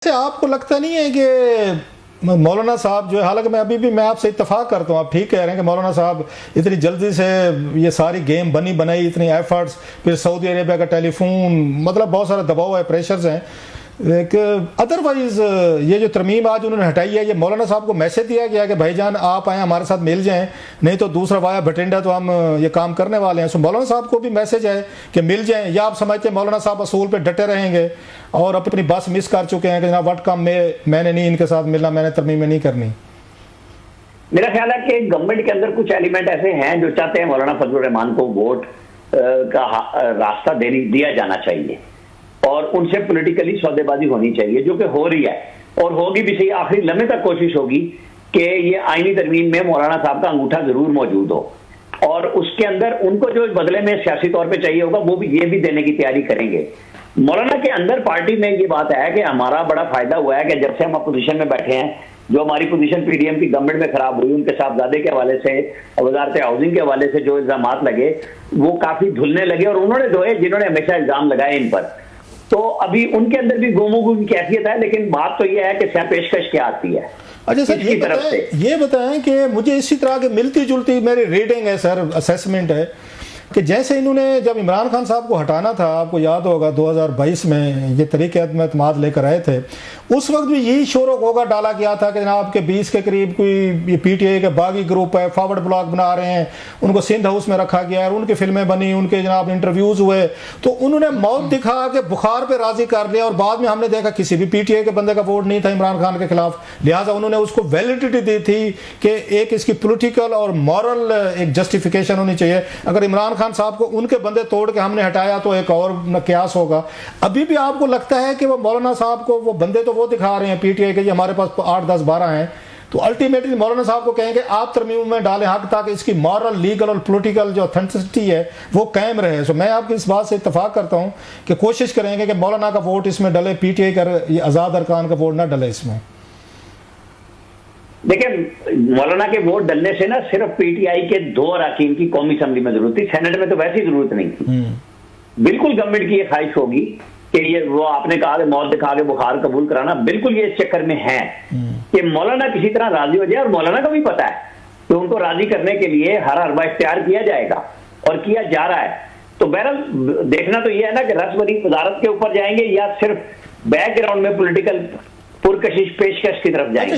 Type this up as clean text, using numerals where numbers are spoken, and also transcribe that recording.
से आपको लगता नहीं है कि मौलाना साहब जो है, हालांकि मैं आपसे इत्तेफाक करता हूँ, आप ठीक कह रहे हैं कि मौलाना साहब इतनी जल्दी से ये सारी गेम बनी बनाई, इतनी एफर्ट्स, फिर सऊदी अरेबिया का टेलीफोन, मतलब बहुत सारा दबाव है, प्रेशर्स हैं। अदरवाइज ये जो तरमीम आज उन्होंने हटाई है, ये मौलाना साहब को मैसेज दिया गया कि भाईजान आप आए हमारे साथ मिल जाएं, नहीं तो दूसरा वाया भटिंडा तो हम ये काम करने वाले हैं। सो मौलाना साहब को भी मैसेज है कि मिल जाएं, या आप समझते हैं मौलाना साहब असूल पे डटे रहेंगे और अपनी बस मिस कर चुके हैं कि जनाब वट कम मैंने नहीं इनके साथ मिलना, मैंने तरमीमें नहीं करनी। मेरा ख्याल है कि गवर्नमेंट के अंदर कुछ एलिमेंट ऐसे हैं जो चाहते हैं मौलाना फजलुर रहमान को वोट का रास्ता दिया जाना चाहिए और उनसे पॉलिटिकली सौदेबाजी होनी चाहिए, जो कि हो रही है और होगी भी सही। आखिरी लम्हे तक कोशिश होगी कि ये आईनी तरमीम में मौलाना साहब का अंगूठा जरूर मौजूद हो और उसके अंदर उनको जो बदले में सियासी तौर पे चाहिए होगा वो भी ये भी देने की तैयारी करेंगे। मौलाना के अंदर पार्टी में ये बात है कि हमारा बड़ा फायदा हुआ है कि जब से हम अपोजिशन में बैठे हैं, जो हमारी पोजीशन पीडीएम की गवर्नमेंट में खराब हुई, उनके साहबजादे के हवाले से, वजारत हाउसिंग के हवाले से जो इल्जामात लगे वो काफी धुलने लगे और उन्होंने धोए जिन्होंने हमेशा इल्जाम लगाए इन पर। तो अभी उनके अंदर भी गोमोगो की कैफियत है, लेकिन बात तो यह है कि क्या पेशकश क्या आती है। अच्छा सर, ये बताएं कि मुझे इसी तरह की मिलती जुलती मेरी रीडिंग है सर, असेसमेंट है कि जैसे इन्होंने जब इमरान खान साहब को हटाना था, आपको याद होगा 2022 में ये तरीके एतमाद लेकर आए थे, उस वक्त भी यही शोर होगा डाला गया था कि जनाब के 20 के करीब कोई ये पीटीआई के बागी ग्रुप है, फॉरवर्ड ब्लॉक बना रहे हैं, उनको सिंध हाउस में रखा गया है, उनकी फिल्में बनी, उनके जनाब इंटरव्यूज हुए, तो उन्होंने मौत दिखा के बुखार पे राजी कर लिया और बाद में हमने देखा किसी भी पीटीआई के बंदे का वोट नहीं था इमरान खान के खिलाफ, लिहाजा उन्होंने उसको वैलिडिटी दी थी कि एक इसकी पोलिटिकल और मॉरल एक जस्टिफिकेशन होनी चाहिए। अगर इमरान खान साहब को उनके बंदे तोड़ के हमने हटाया तो एक और क्यास होगा। अभी भी आपको लगता है कि वो मौलाना साहब को वो बंदे तो वो दिखा रहे हैं पीटीआई के, हमारे पास 8, 10, 12 हैं, तो अल्टीमेटली मौलाना साहब को कहेंगे आप तरमीम में डालें हक, ताकि इसकी मॉरल, लीगल और पॉलिटिकल जो ऑथेंटिसिटी है वो कायम रहे। सो मैं आपकी इस बात से इत्तेफाक करता हूं कि कोशिश करेंगे कि मौलाना का वोट इसमें डले, पीटीआई का आजाद अरकान का वोट ना डले इसमें। देखिए, मौलाना के वोट डलने से ना सिर्फ पीटीआई के 2 अरकान की कौमी असेंबली में जरूरत थी, सेनेट में तो वैसी जरूरत नहीं थी। बिल्कुल गवर्नमेंट की ये ख्वाहिश होगी कि ये वो आपने कहा मौत दिखा के बुखार कबूल कराना, बिल्कुल ये इस चक्कर में है कि मौलाना किसी तरह राजी हो जाए और मौलाना को भी पता है कि उनको राजी करने के लिए हर हरबा इख्तियार किया जाएगा और किया जा रहा है। तो बहरहाल देखना तो ये है ना कि रसमरी वजारत के ऊपर जाएंगे या सिर्फ बैकग्राउंड में पॉलिटिकल पुरकशिश पेशकश की तरफ जाएंगे।